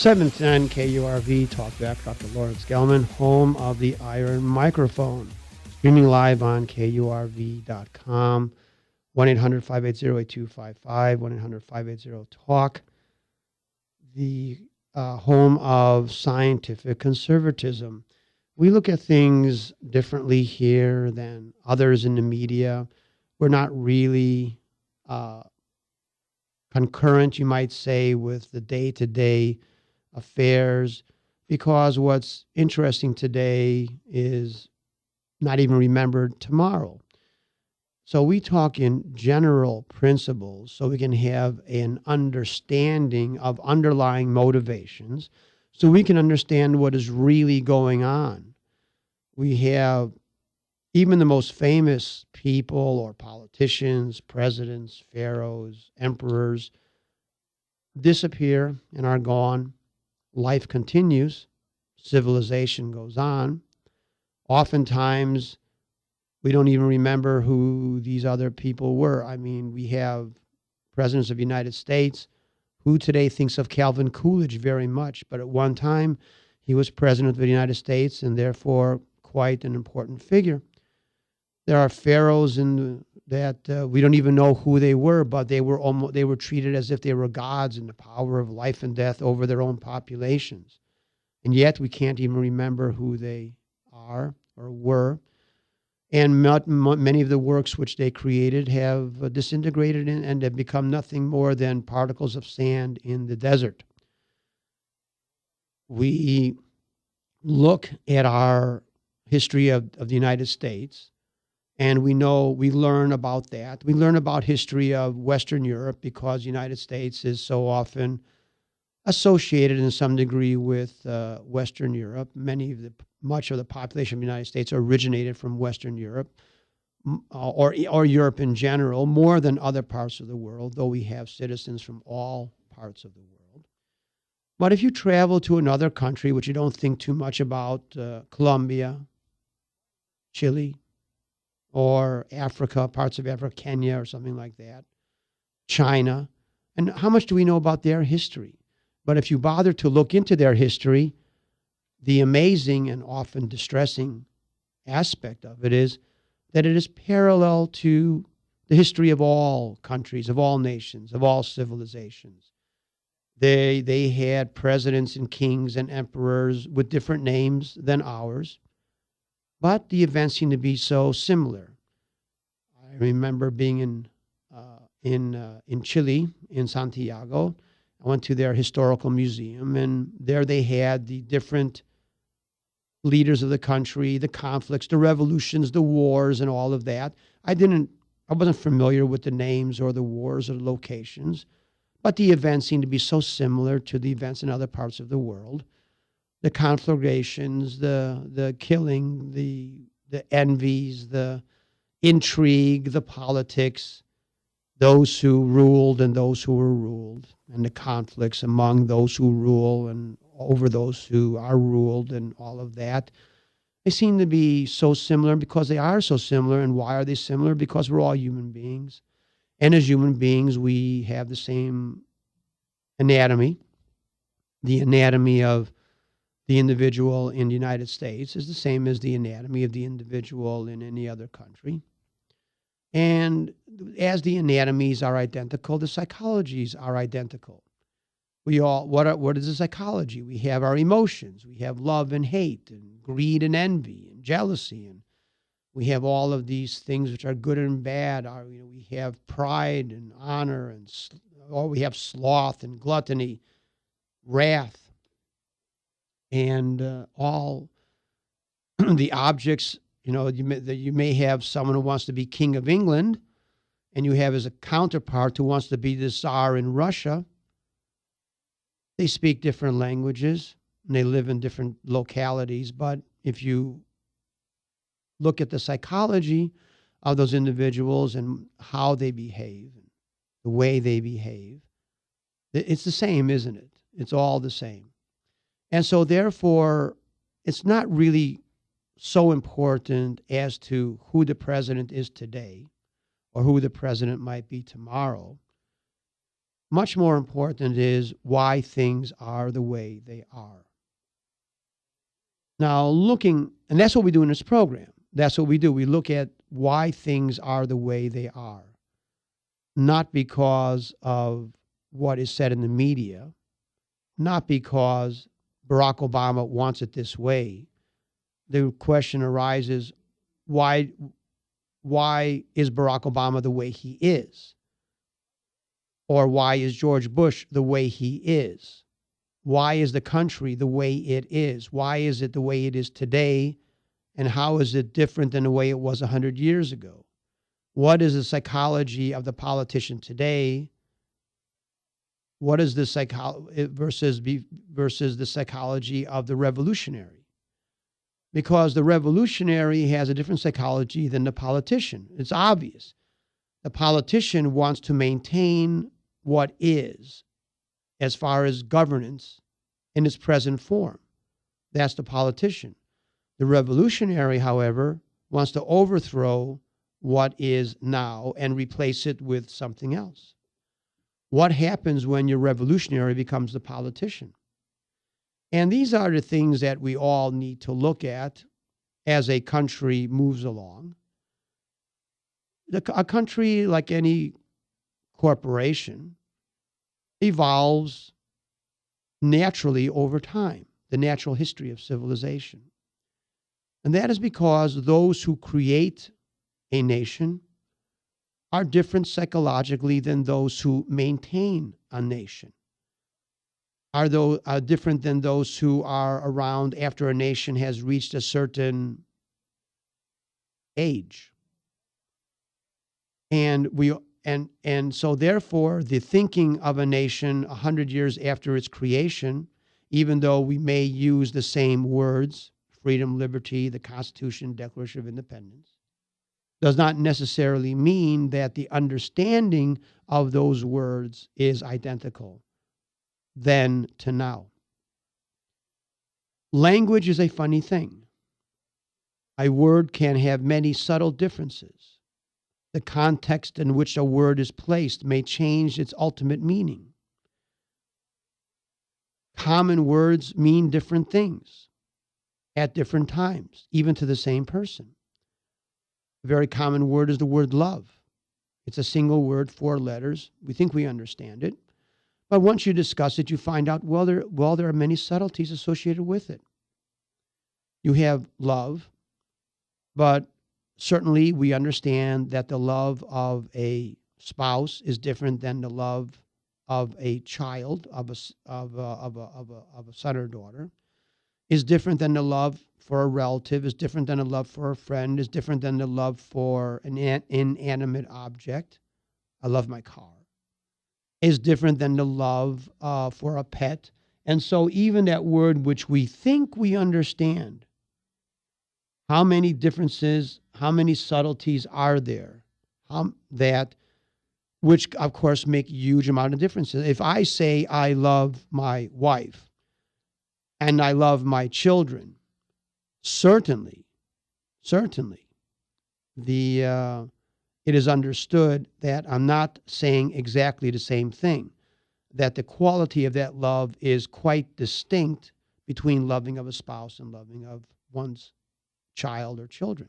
710 KURV, Talkback, Dr. Lawrence Gelman, home of the Iron Microphone. Streaming live on KURV.com, 1-800-580-8255, 1-800-580-TALK, the home of scientific conservatism. We look at things differently here than others in the media. We're not really concurrent, you might say, with the day-to-day affairs, because what's interesting today is not even remembered tomorrow. So we talk in general principles so we can have an understanding of underlying motivations, so we can understand what is really going on. We have even the most famous people or politicians, presidents, pharaohs, emperors disappear and are gone. Life continues. Civilization goes on. Oftentimes, we don't even remember who these other people were. I mean, we have presidents of the United States who today thinks of Calvin Coolidge very much, but at one time he was president of the United States and therefore quite an important figure. There are pharaohs that we don't even know who they were, but they were treated as if they were gods in the power of life and death over their own populations. And yet we can't even remember who they are or were. And many of the works which they created have disintegrated and have become nothing more than particles of sand in the desert. We look at our history of the United States, and we learn about that. We learn about history of Western Europe because the United States is so often associated in some degree with Western Europe. Much of the population of the United States originated from Western Europe, or Europe in general, more than other parts of the world, though we have citizens from all parts of the world. But if you travel to another country, which you don't think too much about, Colombia, Chile, or Africa, parts of Africa, Kenya or something like that, China, and how much do we know about their history? But if you bother to look into their history, the amazing and often distressing aspect of it is that it is parallel to the history of all countries, of all nations, of all civilizations. They had presidents and kings and emperors with different names than ours, but the events seem to be so similar. I remember being in Chile, in Santiago. I went to their historical museum, and there they had the different leaders of the country, the conflicts, the revolutions, the wars, and all of that. I wasn't familiar with the names or the wars or the locations, but the events seemed to be so similar to the events in other parts of the world. The conflagrations, the killing, the envies, the intrigue, the politics, those who ruled and those who were ruled, and the conflicts among those who rule and over those who are ruled and all of that. They seem to be so similar because they are so similar. And why are they similar? Because we're all human beings. And as human beings, we have the same anatomy. The anatomy of the individual in the United States is the same as the anatomy of the individual in any other country. And as the anatomies are identical, the psychologies are identical. What is the psychology? We have our emotions. We have love and hate and greed and envy and jealousy. And we have all of these things which are good and bad. We have pride and honor, or we have sloth and gluttony, wrath, and all the objects. You may have someone who wants to be king of England, and you have as a counterpart who wants to be the Tsar in Russia. They speak different languages, and they live in different localities. But if you look at the psychology of those individuals and how they behave, the way they behave, it's the same, isn't it? It's all the same. And so therefore, it's not really so important as to who the president is today or who the president might be tomorrow. Much more important is why things are the way they are. Now, and that's what we do in this program. That's what we do. We look at why things are the way they are, not because of what is said in the media, not because Barack Obama wants it this way. The question arises, why is Barack Obama the way he is? Or why is George Bush the way he is? Why is the country the way it is? Why is it the way it is today? And how is it different than the way it was 100 years ago? What is the psychology of the politician today? What is the versus the psychology of the revolutionary? Because the revolutionary has a different psychology than the politician. It's obvious. The politician wants to maintain what is as far as governance in its present form. That's the politician. The revolutionary, however, wants to overthrow what is now and replace it with something else. What happens when your revolutionary becomes the politician? And these are the things that we all need to look at as a country moves along. A country, like any corporation, evolves naturally over time, the natural history of civilization. And that is because those who create a nation are different psychologically than those who maintain a nation, are different than those who are around after a nation has reached a certain age. And so therefore, the thinking of a nation 100 years after its creation, even though we may use the same words, freedom, liberty, the Constitution, Declaration of Independence, does not necessarily mean that the understanding of those words is identical then to now. Language is a funny thing. A word can have many subtle differences. The context in which a word is placed may change its ultimate meaning. Common words mean different things at different times, even to the same person. A very common word is the word love. It's a single word, 4 letters. We think we understand it. But once you discuss it, you find out, there are many subtleties associated with it. You have love, but certainly we understand that the love of a spouse is different than the love of a child, of a son or daughter, is different than the love for a relative, is different than a love for a friend, is different than the love for an inanimate object. I love my car. Is different than the love for a pet. And so even that word which we think we understand, how many differences, how many subtleties are there which of course make a huge amount of differences. If I say I love my wife and I love my children, certainly, it is understood that I'm not saying exactly the same thing, that the quality of that love is quite distinct between loving of a spouse and loving of one's child or children,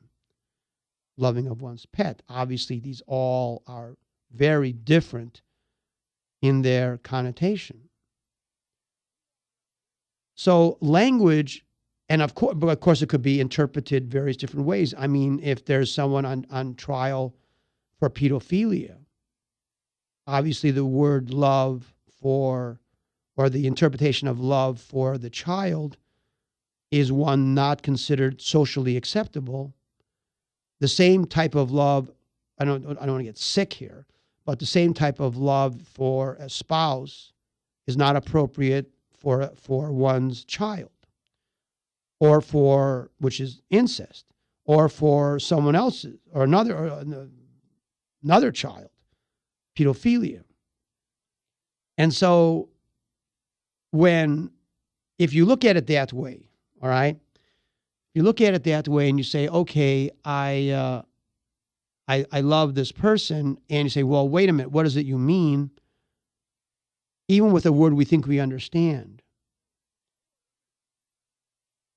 loving of one's pet. Obviously, these all are very different in their connotation. So language, and of course it could be interpreted various different ways. I mean, if there's someone on trial for pedophilia, obviously the word love or the interpretation of love for the child is one not considered socially acceptable. The same type of love, I don't want to get sick here, but the same type of love for a spouse is not appropriate for one's child, or which is incest, or for someone else's, or another child, pedophilia. And so if you look at it that way, all right, you look at it that way and you say, okay, I love this person, and you say, well, wait a minute, what does it you mean? even with a word we think we understand.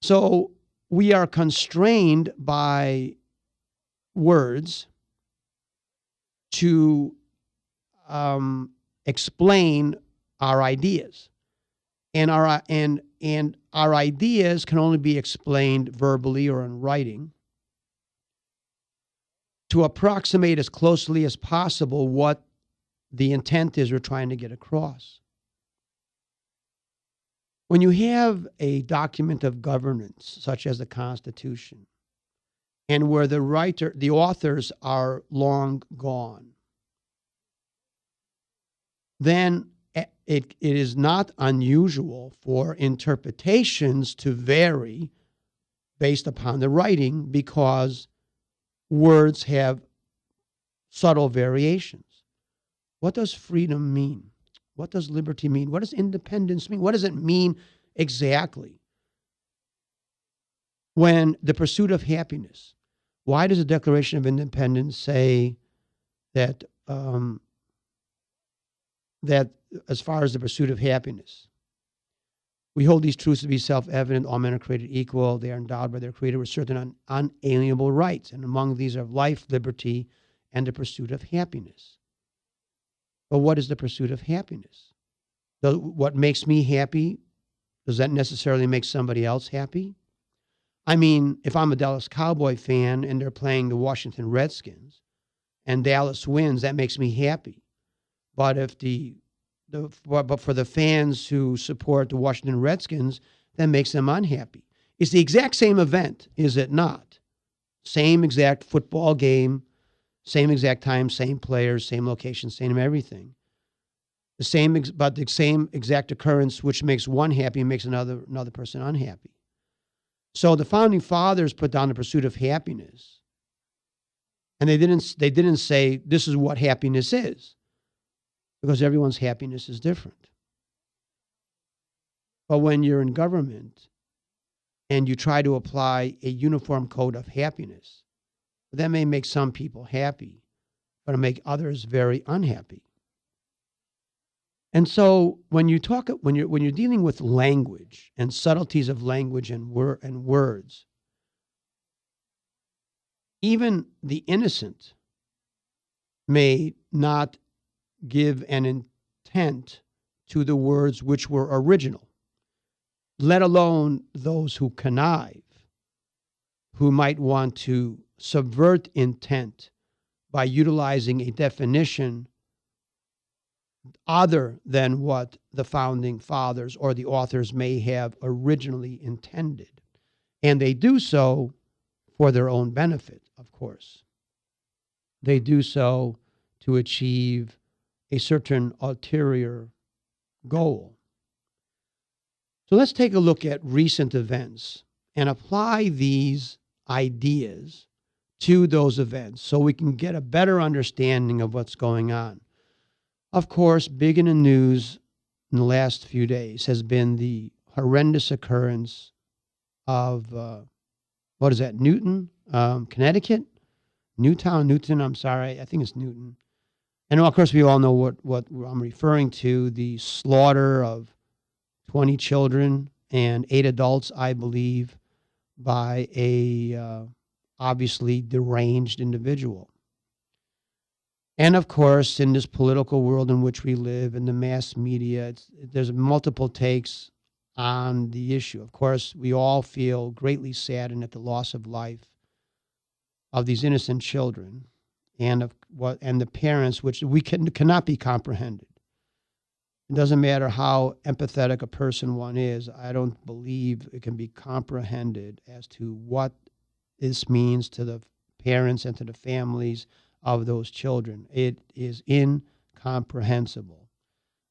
So we are constrained by words to explain our ideas, and our ideas can only be explained verbally or in writing to approximate as closely as possible what the intent is we're trying to get across. When you have a document of governance, such as the Constitution, and where the authors are long gone, then it is not unusual for interpretations to vary based upon the writing, because words have subtle variations. What does freedom mean? What does liberty mean? What does independence mean? What does it mean exactly? When the pursuit of happiness, why does the Declaration of Independence say that that as far as the pursuit of happiness, we hold these truths to be self-evident, all men are created equal, they are endowed by their Creator with certain unalienable rights, and among these are life, liberty, and the pursuit of happiness. But what is the pursuit of happiness? What makes me happy, does that necessarily make somebody else happy? I mean, if I'm a Dallas Cowboy fan and they're playing the Washington Redskins and Dallas wins, that makes me happy. But if but for the fans who support the Washington Redskins, that makes them unhappy. It's the exact same event, is it not? Same exact football game, same exact time, same players, same location, same everything. The same exact occurrence, which makes one happy and makes another person unhappy. So the founding fathers put down the pursuit of happiness, and they didn't say this is what happiness is, because everyone's happiness is different. But when you're in government and you try to apply a uniform code of happiness, that may make some people happy, but it'll make others very unhappy. And so when you're dealing with language and subtleties of language and words, even the innocent may not give an intent to the words which were original, let alone those who connive, who might want to subvert intent by utilizing a definition other than what the founding fathers or the authors may have originally intended. And they do so for their own benefit, of course. They do so to achieve a certain ulterior goal. So let's take a look at recent events and apply these ideas to those events so we can get a better understanding of what's going on. Of course, big in the news in the last few days has been the horrendous occurrence of, Newton, Connecticut? Newton, I'm sorry. I think it's Newton. And of course, we all know what I'm referring to, the slaughter of 20 children and 8 adults, I believe, by a obviously deranged individual. And of course, in this political world in which we live, in the mass media, there's multiple takes on the issue. Of course, we all feel greatly saddened at the loss of life of these innocent children and the parents, which we cannot be comprehended. It doesn't matter how empathetic a person one is. I don't believe it can be comprehended as to what this means to the parents and to the families of those children. It is incomprehensible.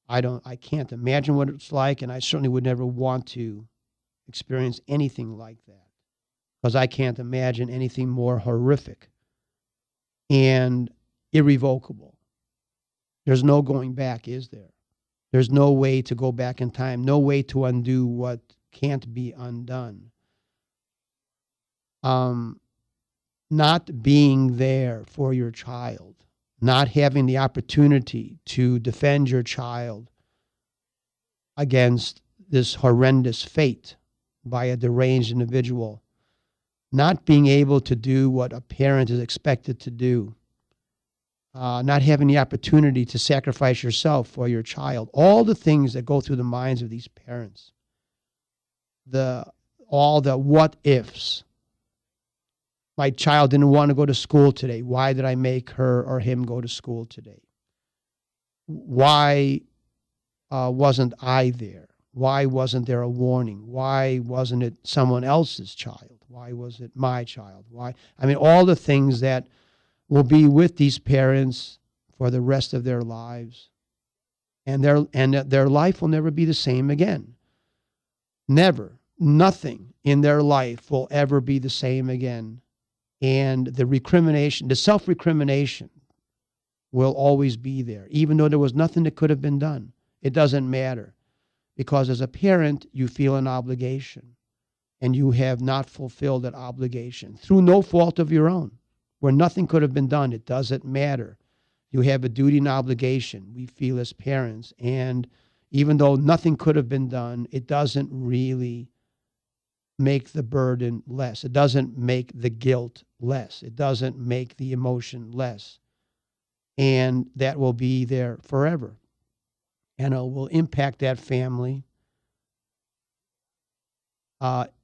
I can't imagine what it's like, and I certainly would never want to experience anything like that, because I can't imagine anything more horrific and irrevocable. There's no going back, is there? There's no way to go back in time, no way to undo what can't be undone. Not being there for your child, not having the opportunity to defend your child against this horrendous fate by a deranged individual, not being able to do what a parent is expected to do, not having the opportunity to sacrifice yourself for your child, all the things that go through the minds of these parents, all the what ifs. My child didn't want to go to school today. Why did I make her or him go to school today? Why wasn't I there? Why wasn't there a warning? Why wasn't it someone else's child? Why was it my child? Why? I mean, all the things that will be with these parents for the rest of their lives. And their life will never be the same again. Never. Nothing in their life will ever be the same again. And the recrimination, the self-recrimination will always be there, even though there was nothing that could have been done. It doesn't matter, because as a parent, you feel an obligation, and you have not fulfilled that obligation through no fault of your own, where nothing could have been done. It doesn't matter. You have a duty and obligation, we feel as parents, and even though nothing could have been done, it doesn't really make the burden less. It doesn't make the guilt less. It doesn't make the emotion less. And that will be there forever. And it will impact that family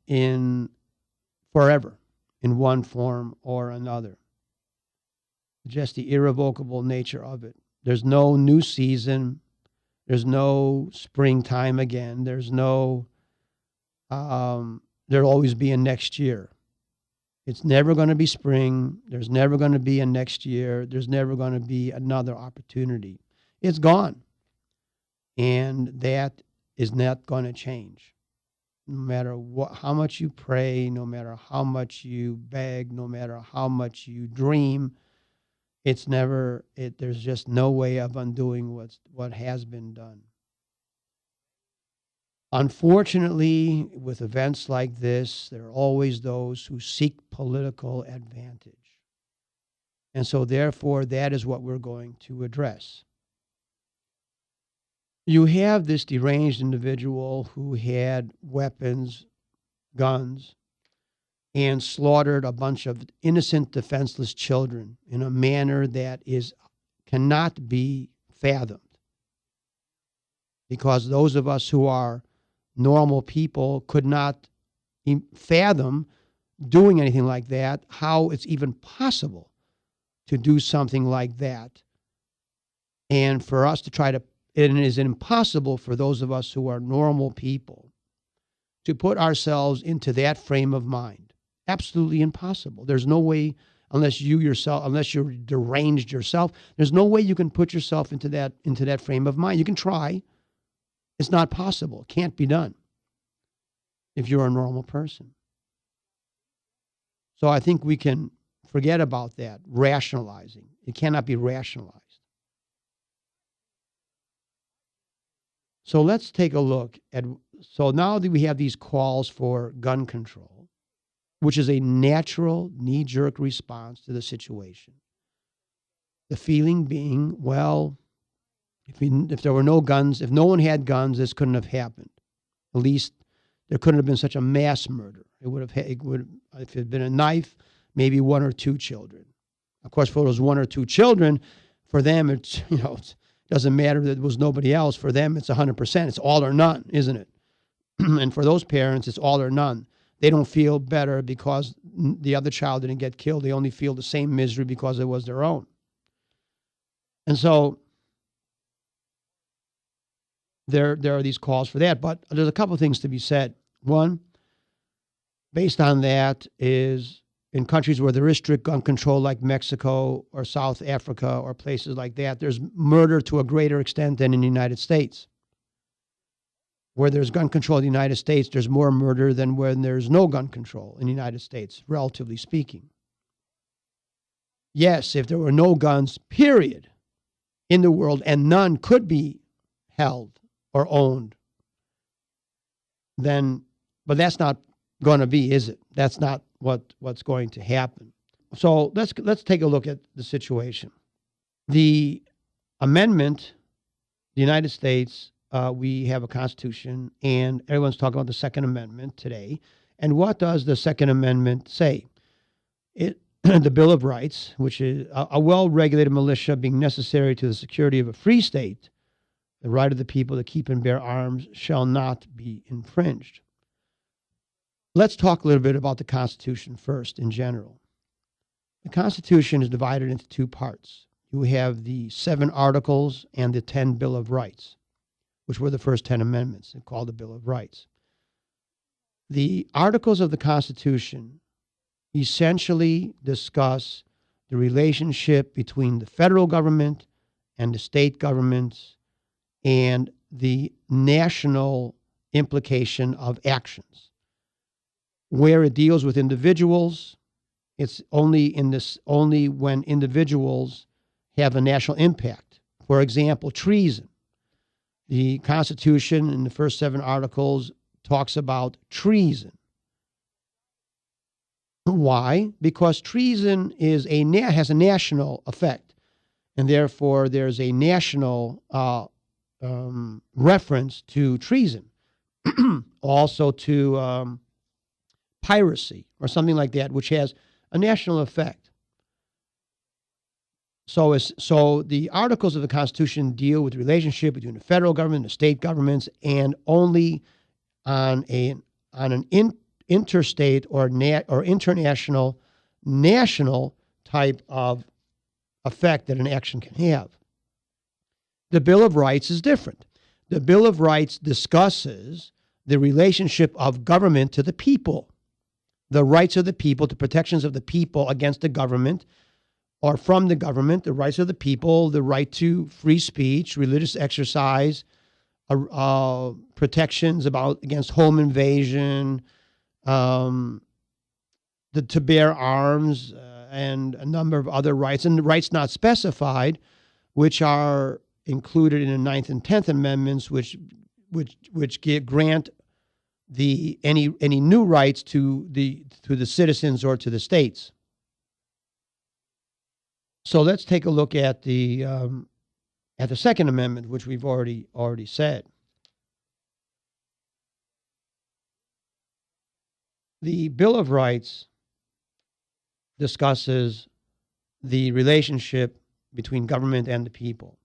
in forever, in one form or another. Just the irrevocable nature of it. There's no new season. There's no springtime again. There's no, there'll always be a next year. It's never going to be spring. There's never going to be a next year. There's never going to be another opportunity. It's gone. And that is not going to change. No matter how much you pray, no matter how much you beg, no matter how much you dream, there's just no way of undoing what has been done. Unfortunately, with events like this, there are always those who seek political advantage. And so therefore, that is what we're going to address. You have this deranged individual who had weapons, guns, and slaughtered a bunch of innocent, defenseless children in a manner that cannot be fathomed. Because those of us who are normal people could not fathom doing anything like that, how it's even possible to do something like that. And for us to it is impossible for those of us who are normal people to put ourselves into that frame of mind. Absolutely impossible. There's no way, unless you're deranged yourself, there's no way you can put yourself into that frame of mind. You can try. It's not possible. It can't be done if you're a normal person. So I think we can forget about that, rationalizing. It cannot be rationalized. So let's take a look at, so now that we have these calls for gun control, which is a natural knee-jerk response to the situation. The feeling being, well, if there were no guns, if no one had guns, this couldn't have happened. At least there couldn't have been such a mass murder. If it had been a knife, maybe one or two children. Of course, for those one or two children, for them, it doesn't matter that there was nobody else. For them, it's 100%. It's all or none, isn't it? And for those parents, it's all or none. They don't feel better because the other child didn't get killed. They only feel the same misery because it was their own. And so there are these calls for that. But there's a couple of things to be said. One, based on that, is in countries where there is strict gun control like Mexico or South Africa or places like that, there's murder to a greater extent than in the United States. Where there's gun control in the United States, there's more murder than when there's no gun control in the United States, relatively speaking. Yes, if there were no guns, period, in the world, and none could be held or owned, then, but that's not going to be, is it? That's not what's going to happen. So let's take a look at the situation. The amendment, the United States we have a Constitution, and everyone's talking about the Second Amendment today. And what does the Second Amendment say? The Bill of Rights, which is a well-regulated militia being necessary to the security of a free state, the right of the people to keep and bear arms shall not be infringed. Let's talk a little bit about the Constitution first in general. The Constitution is divided into two parts. You have the 7 Articles and the 10 Bill of Rights, which were the first 10 amendments called the Bill of Rights. The Articles of the Constitution essentially discuss the relationship between the federal government and the state governments and the national implication of actions. Where it deals with individuals, it's only when individuals have a national impact. For example, treason. The Constitution in the first 7 articles talks about treason. Why? Because treason has a national effect, and therefore there's a national reference to treason, also to piracy or something like that, which has a national effect. So the articles of the Constitution deal with the relationship between the federal government and the state governments, and only on an interstate or international, national type of effect that an action can have. The Bill of Rights is different. The Bill of Rights discusses the relationship of government to the people, the rights of the people, the protections of the people against the government or from the government, the rights of the people, the right to free speech, religious exercise, protections against home invasion, to bear arms, and a number of other rights, and the rights not specified, which are included in the 9th and 10th Amendments, which grant any new rights to the citizens or to the states. So let's take a look at the Second Amendment, which we've already said. The Bill of Rights discusses the relationship between government and the people.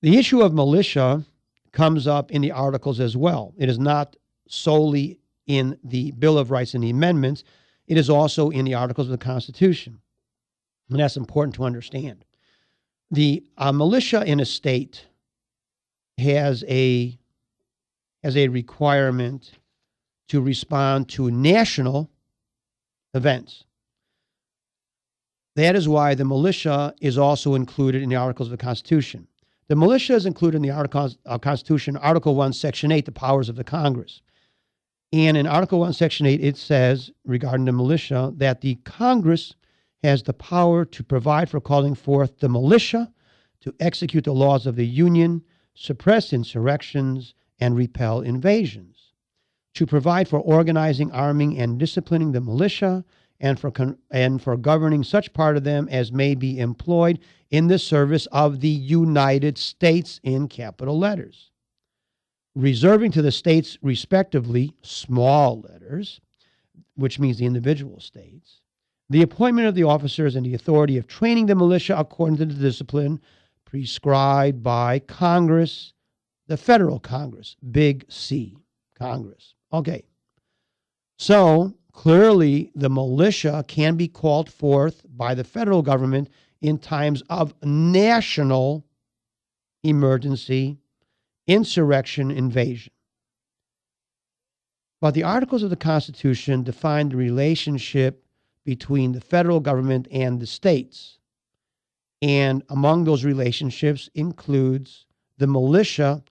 The issue of militia comes up in the articles as well. It is not solely in the Bill of Rights and the amendments. It is also in the articles of the Constitution. And that's important to understand. The militia in a state has a requirement to respond to national events. That is why the militia is also included in the articles of the Constitution. The militia is included in the articles of Constitution, Article 1, Section 8, the powers of the Congress. And in Article 1, Section 8, it says, regarding the militia, that the Congress has the power to provide for calling forth the militia to execute the laws of the Union, suppress insurrections, and repel invasions, to provide for organizing, arming, and disciplining the militia, and for governing such part of them as may be employed in the service of the United States in capital letters, reserving to the states respectively small letters, which means the individual states, the appointment of the officers and the authority of training the militia according to the discipline prescribed by Congress, the federal Congress, big C, Congress. Okay. So clearly the militia can be called forth by the federal government in times of national emergency, insurrection, invasion. But the articles of the Constitution define the relationship between the federal government and the states. And among those relationships includes the militia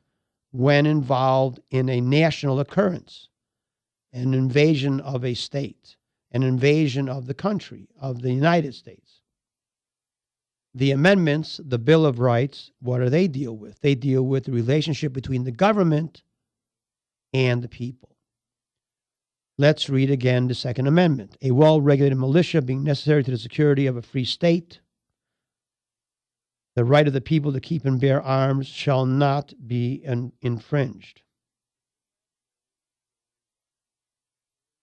when involved in a national occurrence, an invasion of a state, an invasion of the country, of the United States. The amendments, the Bill of Rights, what do they deal with? They deal with the relationship between the government and the people. Let's read again the Second Amendment. A well-regulated militia being necessary to the security of a free state, The right of the people to keep and bear arms shall not be infringed.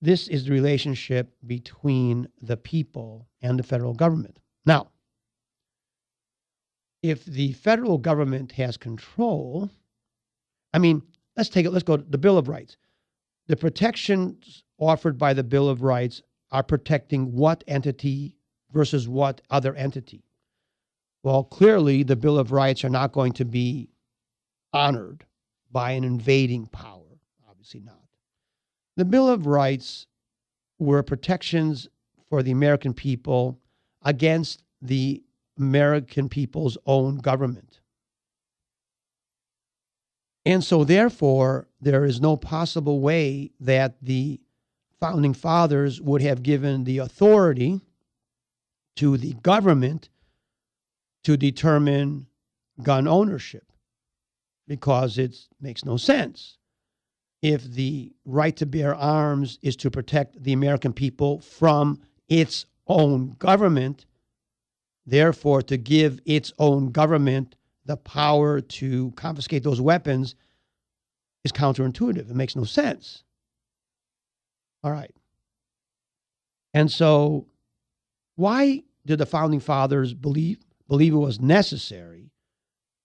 This is the relationship between the people and the federal government. Now, if the federal government has control, let's go to the Bill of Rights. The protections offered by the Bill of Rights are protecting what entity versus what other entity? Well, clearly the Bill of Rights are not going to be honored by an invading power. Obviously not. The Bill of Rights were protections for the American people against the American people's own government. And so therefore, there is no possible way that the Founding Fathers would have given the authority to the government to determine gun ownership, because it makes no sense. If the right to bear arms is to protect the American people from its own government, therefore to give its own government the power to confiscate those weapons is counterintuitive. It makes no sense. All right. And so why did the Founding Fathers believe it was necessary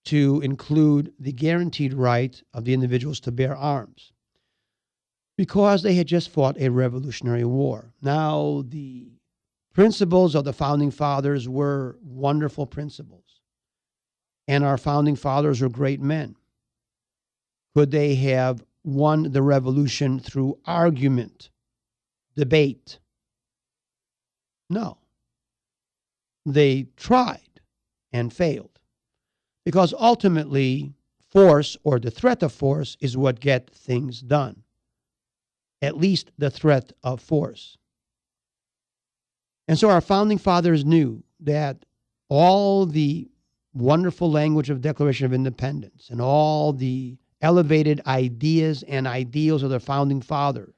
to include the guaranteed right of the individuals to bear arms? Because they had just fought a Revolutionary War. Now, the principles of the Founding Fathers were wonderful principles, and our Founding Fathers were great men. Could they have won the revolution through argument, debate? No. They tried and failed, because ultimately force, or the threat of force, is what gets things done. At least the threat of force. And so our Founding Fathers knew that all the wonderful language of Declaration of Independence and all the elevated ideas and ideals of the Founding Fathers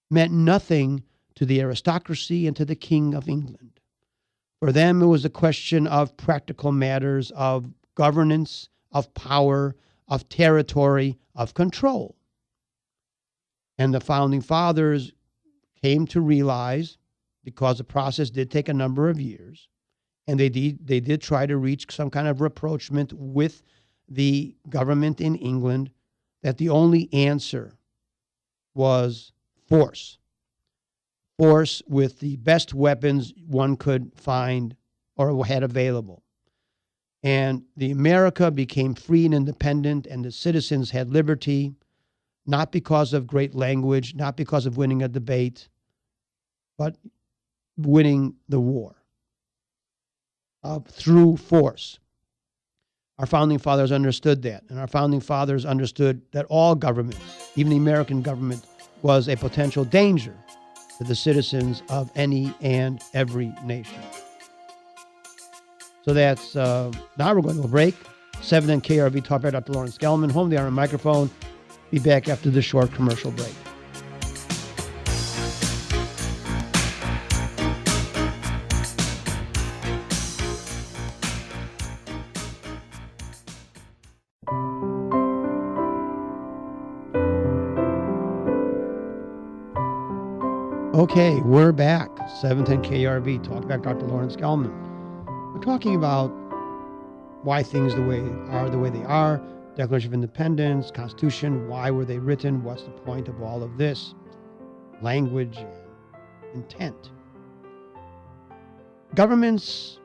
meant nothing to the aristocracy and to the King of England. For them, it was a question of practical matters, of governance, of power, of territory, of control. And the Founding Fathers came to realize, because the process did take a number of years, and they did try to reach some kind of rapprochement with the government in England, that the only answer was force. Force with the best weapons one could find or had available. And the America became free and independent, and the citizens had liberty, not because of great language, not because of winning a debate, but winning the war through force. Our Founding Fathers understood that, and our Founding Fathers understood that all governments, even the American government, was a potential danger to the citizens of any and every nation. So that's, now we're going to a break. 7 KRV Talkback by Dr. Lawrence Gelman, home the Iron Microphone. Be back after this short commercial break. Okay, we're back. 710 KRV, Talkback Dr. Lawrence Gelman. We're talking about why things the way they are, Declaration of Independence, Constitution, why were they written, what's the point of all of this, language and intent. Governments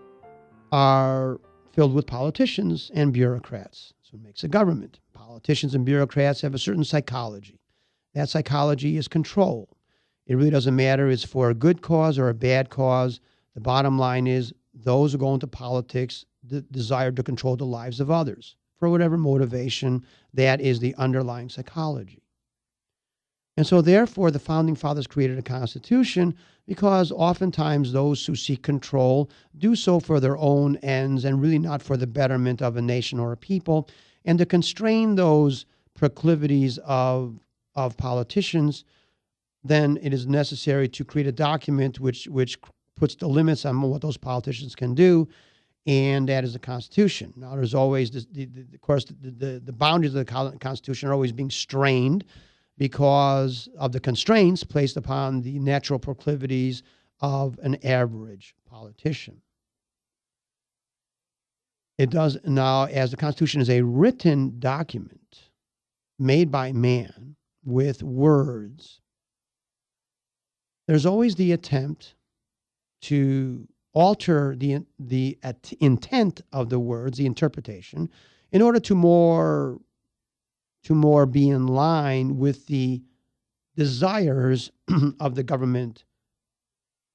are filled with politicians and bureaucrats. So it makes a government. Politicians and bureaucrats have a certain psychology. That psychology is control. It really doesn't matter if it's for a good cause or a bad cause. The bottom line is those who go into politics desire to control the lives of others for whatever motivation. That is the underlying psychology. And so therefore the Founding Fathers created a constitution, because oftentimes those who seek control do so for their own ends and really not for the betterment of a nation or a people. And to constrain those proclivities of politicians, then it is necessary to create a document which puts the limits on what those politicians can do. and that is the Constitution. Now, there's always, of course, the boundaries of the Constitution are always being strained because of the constraints placed upon the natural proclivities of an average politician. It does now, as the Constitution is a written document made by man with words, there's always the attempt to alter the intent of the words, the interpretation, in order to more be in line with the desires of the government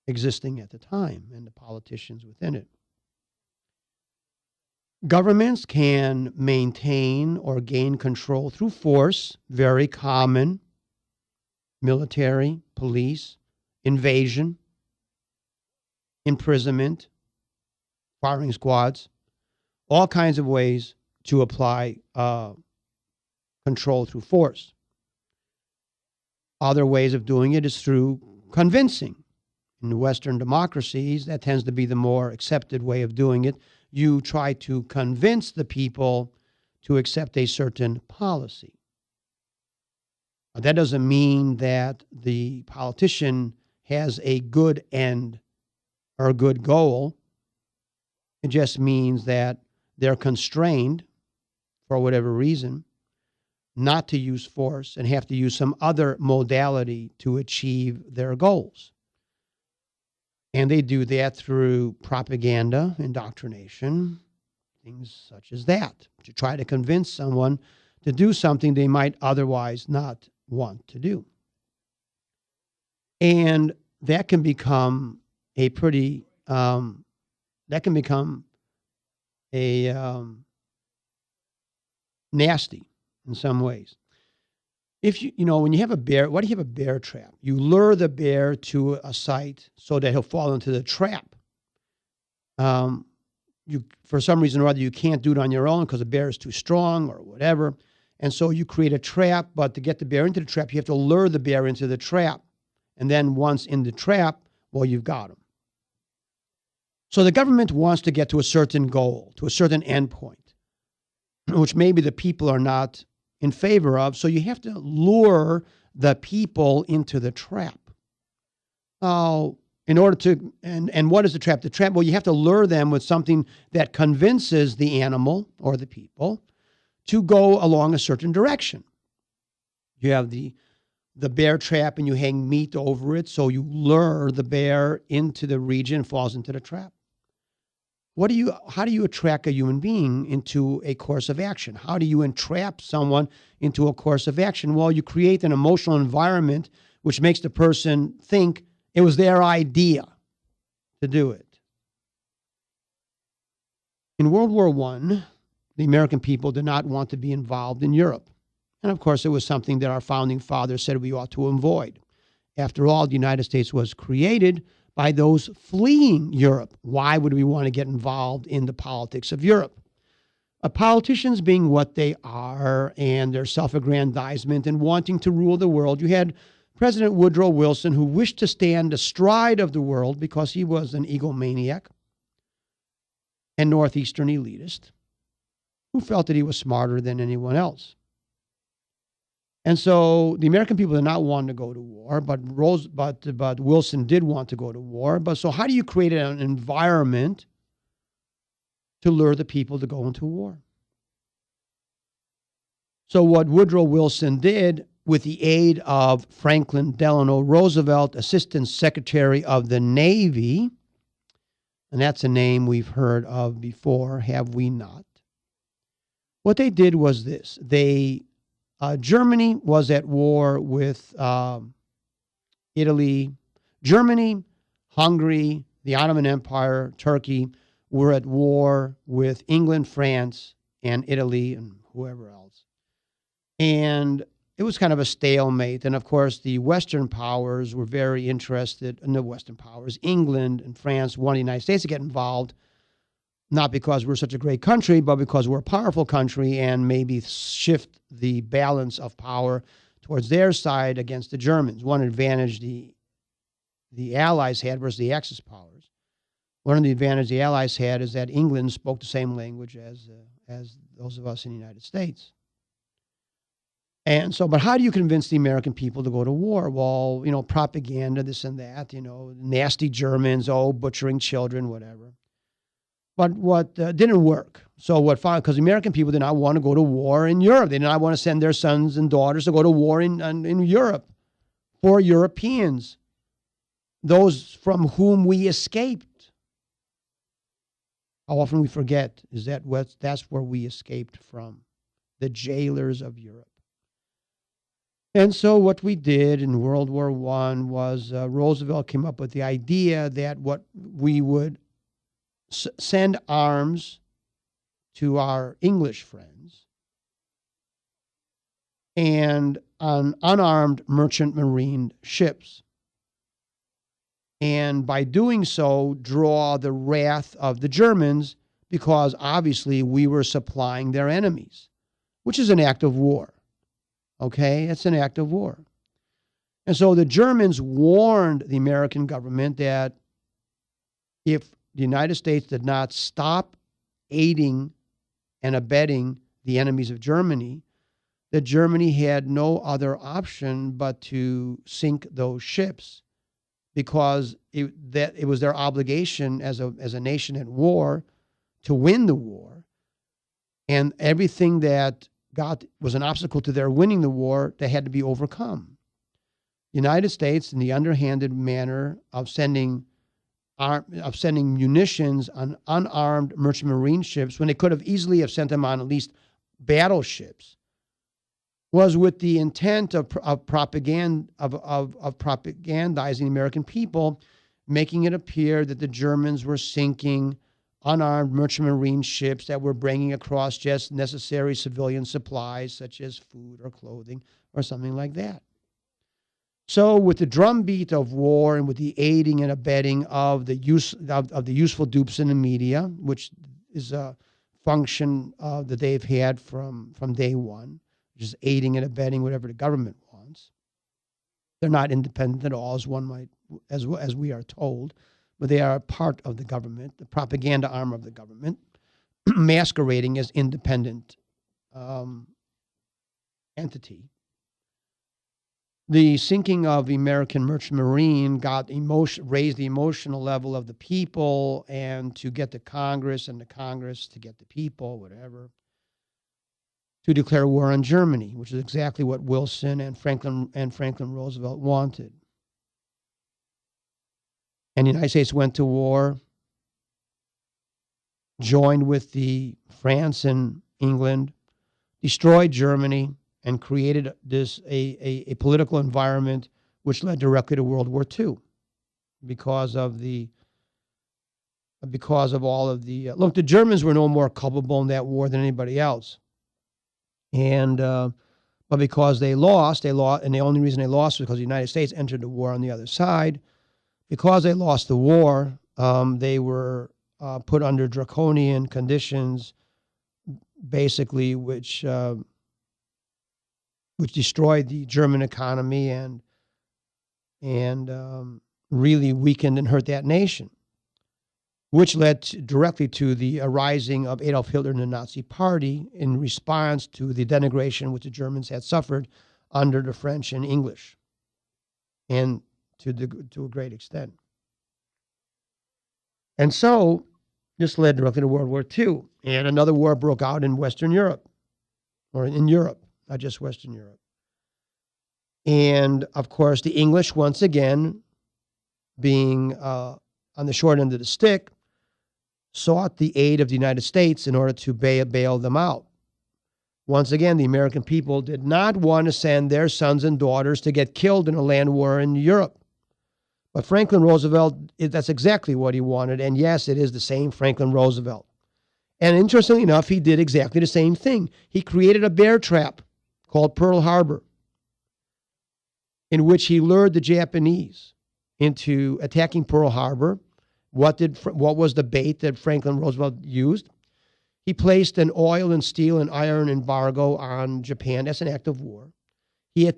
existing at the time and the politicians within it. Governments can maintain or gain control through force, very common, military, police, invasion, imprisonment, firing squads, all kinds of ways to apply control through force. Other ways of doing it is through convincing. In Western democracies, that tends to be the more accepted way of doing it. You try to convince the people to accept a certain policy. That doesn't mean that the politician has a good end or a good goal. It just means that they're constrained, for whatever reason, not to use force and have to use some other modality to achieve their goals. And they do that through propaganda, indoctrination, things such as that, to try to convince someone to do something they might otherwise not want to do. And that can become a pretty, nasty in some ways. If when you have a bear, why do you have a bear trap? You lure the bear to a site so that he'll fall into the trap. For some reason or other, you can't do it on your own because the bear is too strong or whatever. And so you create a trap, but to get the bear into the trap, you have to lure the bear into the trap. And then once in the trap, well, you've got him. So the government wants to get to a certain goal, to a certain endpoint, which maybe the people are not in favor of. So you have to lure the people into the trap. In order to, and what is the trap? The trap, well, you have to lure them with something that convinces the animal or the people to go along a certain direction. You have the bear trap and you hang meat over it, so you lure the bear into the region, falls into the trap. How do you attract a human being into a course of action? How do you entrap someone into a course of action? Well, you create an emotional environment which makes the person think it was their idea to do it. In World War I, the American people did not want to be involved in Europe. And of course, it was something that our founding fathers said we ought to avoid. After all, the United States was created by those fleeing Europe. Why would we want to get involved in the politics of Europe? Politicians being what they are and their self-aggrandizement and wanting to rule the world, you had President Woodrow Wilson, who wished to stand astride of the world because he was an egomaniac and Northeastern elitist who felt that he was smarter than anyone else. And so the American people did not want to go to war, but Wilson did want to go to war. So how do you create an environment to lure the people to go into war? So what Woodrow Wilson did, with the aid of Franklin Delano Roosevelt, Assistant Secretary of the Navy, and that's a name we've heard of before, have we not? What they did was this. Germany was at war with Italy. Germany, Hungary, the Ottoman Empire, Turkey were at war with England, France, and Italy, and whoever else. And it was kind of a stalemate. And of course, the Western powers were very interested in the Western powers. England and France wanted the United States to get involved, not because we're such a great country, but because we're a powerful country and maybe shift the balance of power towards their side against the Germans. One advantage the Allies had versus the Axis powers one of the advantages the Allies had is that England spoke the same language as those of us in the United States. And so, but how do you convince the American people to go to war? Well, propaganda, this and that, nasty Germans, butchering children, whatever. But what didn't work. So what found, because the American people did not want to go to war in Europe. They did not want to send their sons and daughters to go to war in Europe for Europeans, those from whom we escaped. How often we forget is that's where we escaped from, the jailers of Europe. And so what we did in World War I was Roosevelt came up with the idea that what we would send arms to our English friends and on unarmed merchant marine ships. And by doing so, draw the wrath of the Germans because obviously we were supplying their enemies, which is an act of war. Okay, it's an act of war. And so the Germans warned the American government that if the United States did not stop aiding and abetting the enemies of Germany, that Germany had no other option but to sink those ships because it was their obligation as a nation at war to win the war. And everything that was an obstacle to their winning the war, they had to be overcome. The United States, in the underhanded manner of sending munitions on unarmed merchant marine ships, when they could have easily have sent them on at least battleships, was with the intent of propagandizing the American people, making it appear that the Germans were sinking unarmed merchant marine ships that were bringing across just necessary civilian supplies such as food or clothing or something like that. So with the drumbeat of war and with the aiding and abetting of the useful dupes in the media, which is a function that they've had from day one, which is aiding and abetting whatever the government wants. They're not independent at all, as we are told, but they are a part of the government, the propaganda arm of the government, masquerading as independent entity. The sinking of the American merchant marine raised the emotional level of the people, and to get the Congress and the Congress to get the people, whatever, to declare war on Germany, which is exactly what Wilson and Franklin Roosevelt wanted. And the United States went to war, joined with the France and England, destroyed Germany, and created a political environment which led directly to World War II because of all of the look. The Germans were no more culpable in that war than anybody else, and but because they lost, and the only reason they lost was because the United States entered the war on the other side. Because they lost the war, they were put under draconian conditions, basically, which destroyed the German economy and really weakened and hurt that nation, which led directly to the arising of Adolf Hitler and the Nazi Party in response to the denigration which the Germans had suffered under the French and English, and to a great extent. And so this led directly to World War II. And another war broke out in Western Europe, or in Europe, not just Western Europe. And, of course, the English, once again, being on the short end of the stick, sought the aid of the United States in order to bail them out. Once again, the American people did not want to send their sons and daughters to get killed in a land war in Europe. But Franklin Roosevelt, that's exactly what he wanted. And yes, it is the same Franklin Roosevelt. And interestingly enough, he did exactly the same thing. He created a bear trap called Pearl Harbor, in which he lured the Japanese into attacking Pearl Harbor. What was the bait that Franklin Roosevelt used? He placed an oil and steel and iron embargo on Japan. That's an act of war. He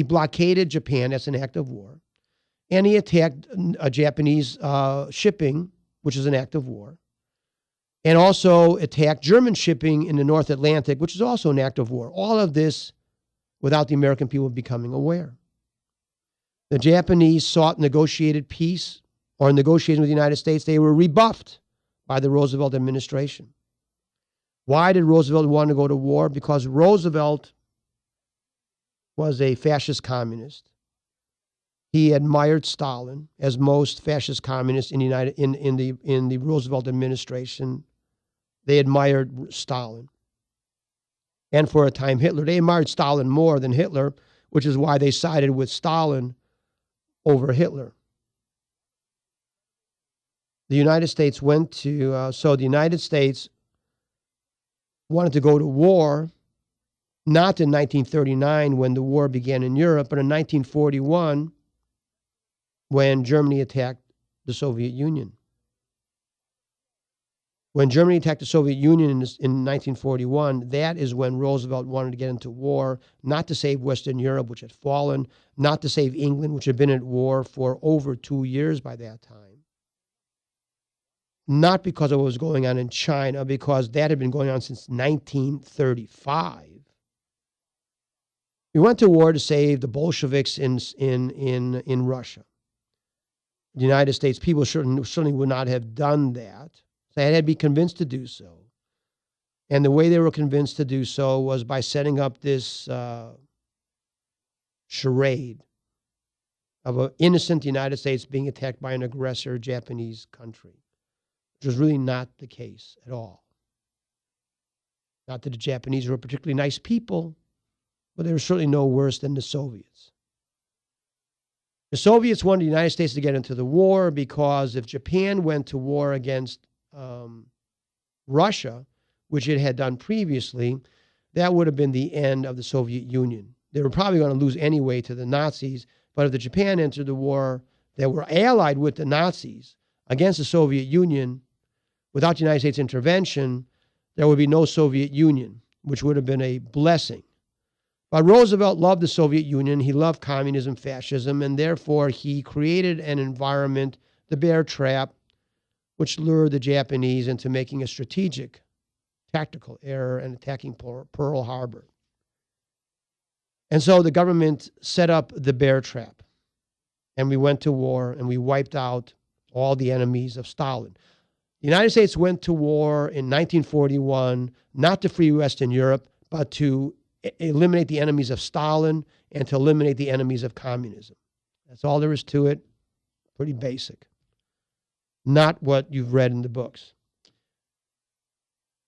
blockaded Japan. That's an act of war. and he attacked Japanese shipping, which is an act of war, and also attacked German shipping in the North Atlantic, which is also an act of war. All of this without the American people becoming aware. The Japanese sought negotiated peace or negotiations with the United States. They were rebuffed by the Roosevelt administration. Why did Roosevelt want to go to war? Because Roosevelt was a fascist communist. He admired Stalin, as most fascist communists in the Roosevelt administration. They admired Stalin. And for a time, Hitler. They admired Stalin more than Hitler, which is why they sided with Stalin over Hitler. The United States went to, so the United States wanted to go to war, not in 1939 when the war began in Europe, but in 1941 when Germany attacked the Soviet Union. When Germany attacked the Soviet Union in 1941, that is when Roosevelt wanted to get into war, not to save Western Europe, which had fallen, not to save England, which had been at war for over 2 years by that time. Not because of what was going on in China, because that had been going on since 1935. We went to war to save the Bolsheviks in Russia. The United States people certainly would not have done that. They had to be convinced to do so. And the way they were convinced to do so was by setting up this charade of an innocent United States being attacked by an aggressor Japanese country, which was really not the case at all. Not that the Japanese were particularly nice people, but they were certainly no worse than the Soviets. The Soviets wanted the United States to get into the war because if Japan went to war against Russia, which it had done previously, that would have been the end of the Soviet Union. They were probably going to lose anyway to the Nazis, but if the Japan entered the war that were allied with the Nazis against the Soviet Union, without the United States intervention, there would be no Soviet Union, which would have been a blessing. But Roosevelt loved the Soviet Union. He loved communism, fascism, and therefore he created an environment, the bear trap, which lured the Japanese into making a strategic, tactical error and attacking Pearl Harbor. And so the government set up the bear trap, and we went to war, and we wiped out all the enemies of Stalin. The United States went to war in 1941, not to free Western Europe, but to eliminate the enemies of Stalin and to eliminate the enemies of communism. That's all there is to it. Pretty basic. Not what you've read in the books.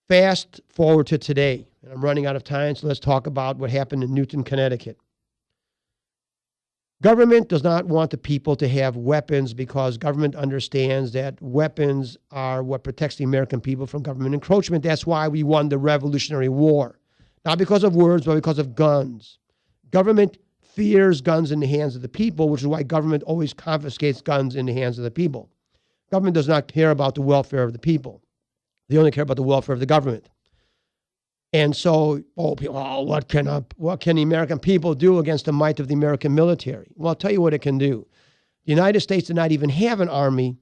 Fast forward to today, and I'm running out of time, so let's talk about what happened in Newton, Connecticut. Government does not want the people to have weapons because government understands that weapons are what protects the American people from government encroachment. That's why we won the Revolutionary War. Not because of words, but because of guns. Government fears guns in the hands of the people, which is why government always confiscates guns in the hands of the people. Government does not care about the welfare of the people. They only care about the welfare of the government. And so, what can the American people do against the might of the American military? Well, I'll tell you what it can do. The United States did not even have an army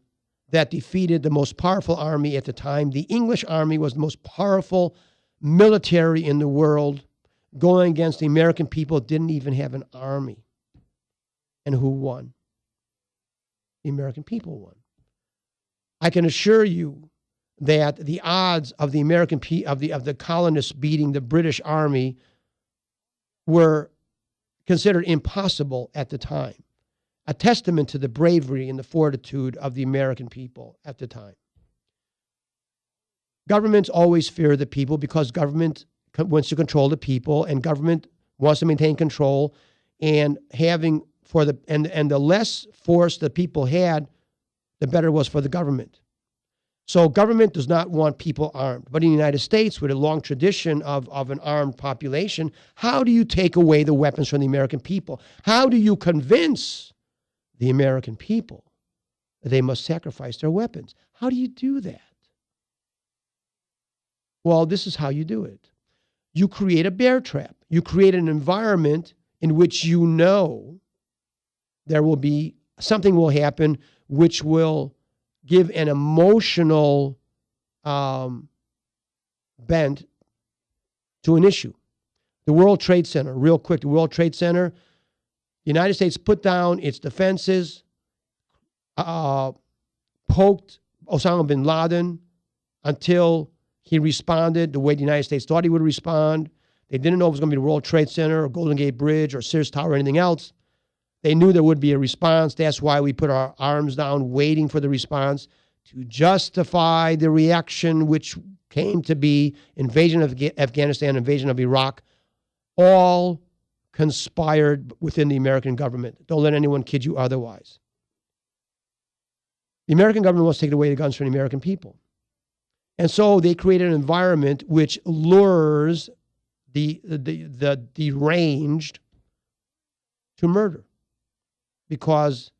that defeated the most powerful army at the time. The English army was the most powerful military in the world. Going against the American people, didn't even have an army. And who won? The American people won. I can assure you that the odds of the American of the colonists beating the British army were considered impossible at the time. A testament to the bravery and the fortitude of the American people at the time. Governments always fear the people because government wants to control the people, and government wants to maintain control. And the less force the people had, the better it was for the government. So government does not want people armed. But in the United States, with a long tradition of an armed population, how do you take away the weapons from the American people? How do you convince the American people that they must sacrifice their weapons? How do you do that? Well, this is how you do it. You create a bear trap. You create an environment in which you know there will be something will happen which will give an emotional bent to an issue. The World Trade Center, real quick, the World Trade Center, the United States put down its defenses, poked Osama bin Laden until he responded the way the United States thought he would respond. They didn't know if it was going to be the World Trade Center or Golden Gate Bridge or Sears Tower or anything else. They knew there would be a response. That's why we put our arms down waiting for the response to justify the reaction, which came to be invasion of Afghanistan, invasion of Iraq, all conspired within the American government. Don't let anyone kid you otherwise. The American government wants to take away the guns from the American people. And so they created an environment which lures the deranged to murder, because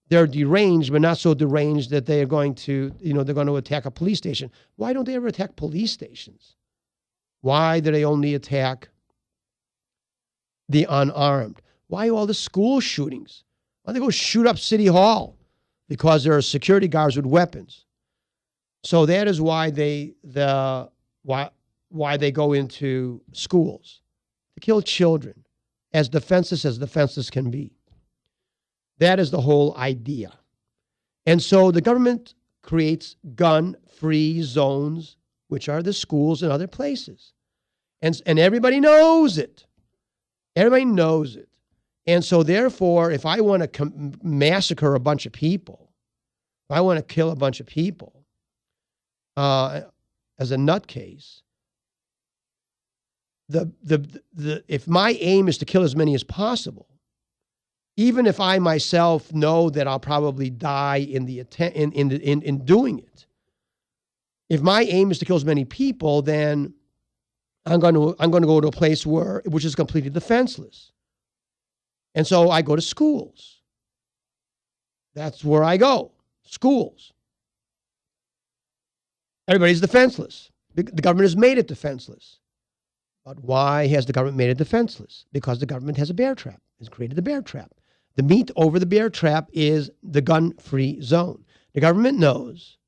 they're deranged, but not so deranged that they are going to, they're going to attack a police station. Why don't they ever attack police stations? Why do they only attack the unarmed? Why all the school shootings? Why don't they go shoot up City Hall? Because there are security guards with weapons. So that is why why they go into schools, to kill children, as defenseless can be. That is the whole idea. And so the government creates gun-free zones, which are the schools and other places. And everybody knows it. Everybody knows it. And so therefore, if I want to massacre a bunch of people, if I want to kill a bunch of people as a nutcase, if my aim is to kill as many as possible, even if I myself know that I'll probably die in doing it, if my aim is to kill as many people, then I'm going to go to a place which is completely defenseless. And so I go to schools. That's where I go. Schools. Everybody's defenseless. The government has made it defenseless. But why has the government made it defenseless? Because the government has a bear trap. It's created the bear trap. The meat over the bear trap is the gun-free zone. The government knows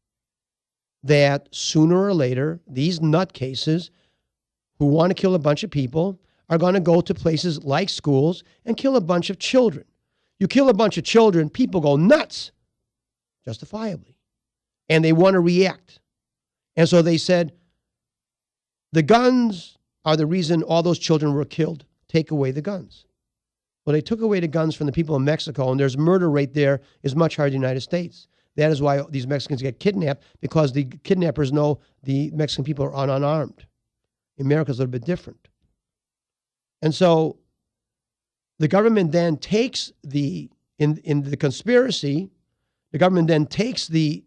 that sooner or later, these nutcases who want to kill a bunch of people are going to go to places like schools and kill a bunch of children. You kill a bunch of children, people go nuts, justifiably. And they want to react. And so they said, the guns are the reason all those children were killed. Take away the guns. Well, they took away the guns from the people in Mexico, and there's murder rate there is much higher than the United States. That is why these Mexicans get kidnapped, because the kidnappers know the Mexican people are unarmed. America's a little bit different. And so the government then takes in the conspiracy, the government then takes the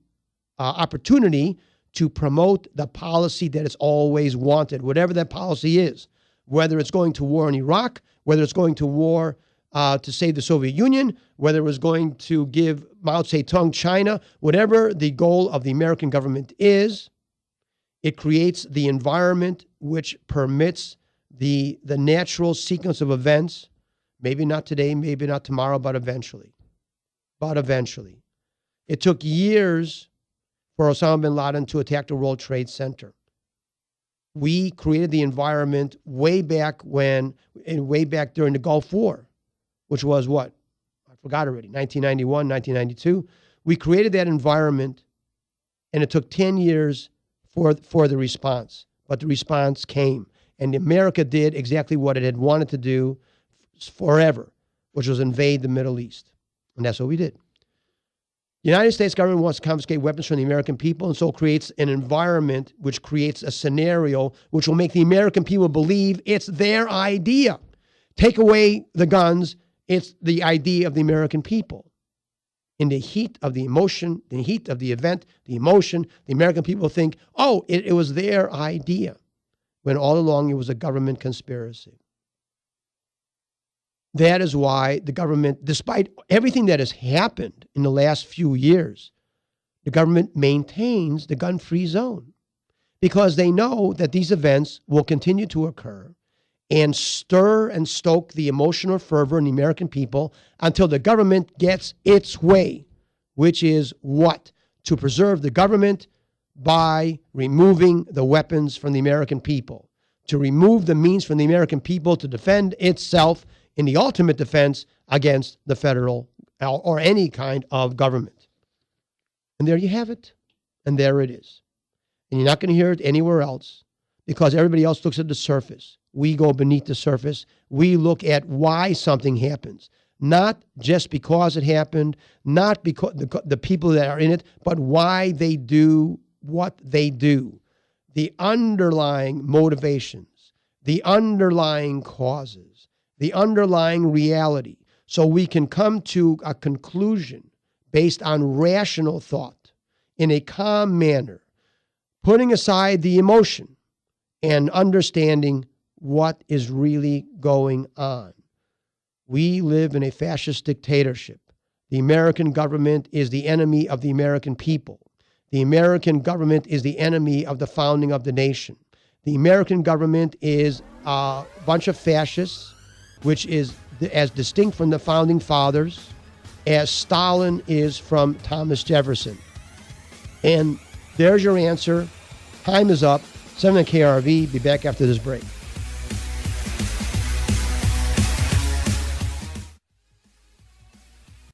opportunity to promote the policy that it's always wanted, whatever that policy is, whether it's going to war in Iraq, whether it's going to war to save the Soviet Union, whether it was going to give Mao Zedong China, whatever the goal of the American government is, it creates the environment which permits the natural sequence of events, maybe not today, maybe not tomorrow, but eventually. But eventually. It took years for Osama bin Laden to attack the World Trade Center. We created the environment way back during the Gulf War, which was what? I forgot already, 1991, 1992. We created that environment, and it took 10 years for the response. But the response came, and America did exactly what it had wanted to do forever, which was invade the Middle East. And that's what we did. The United States government wants to confiscate weapons from the American people, and so creates an environment which creates a scenario which will make the American people believe it's their idea. Take away the guns, it's the idea of the American people. In the heat of the emotion, the heat of the event, the emotion, the American people think, oh, it was their idea, when all along it was a government conspiracy. That is why the government, despite everything that has happened in the last few years, the government maintains the gun-free zone, because they know that these events will continue to occur, and stir and stoke the emotional fervor in the American people until the government gets its way, which is what? To preserve the government by removing the weapons from the American people, to remove the means from the American people to defend itself in the ultimate defense against the federal or any kind of government. And there you have it. And there it is. And you're not going to hear it anywhere else because everybody else looks at the surface. We go beneath the surface. We look at why something happens. Not just because it happened, not because the people that are in it, but why they do what they do. The underlying motivations, the underlying causes, the underlying reality. So we can come to a conclusion based on rational thought in a calm manner, putting aside the emotion and understanding what is really going on. We live in a fascist dictatorship. The American government is the enemy of the American people. The American government is the enemy of the founding of the nation. The American government is a bunch of fascists, which is as distinct from the founding fathers as Stalin is from Thomas Jefferson. And there's your answer. Time is up. 7 KRV. Be back after this break.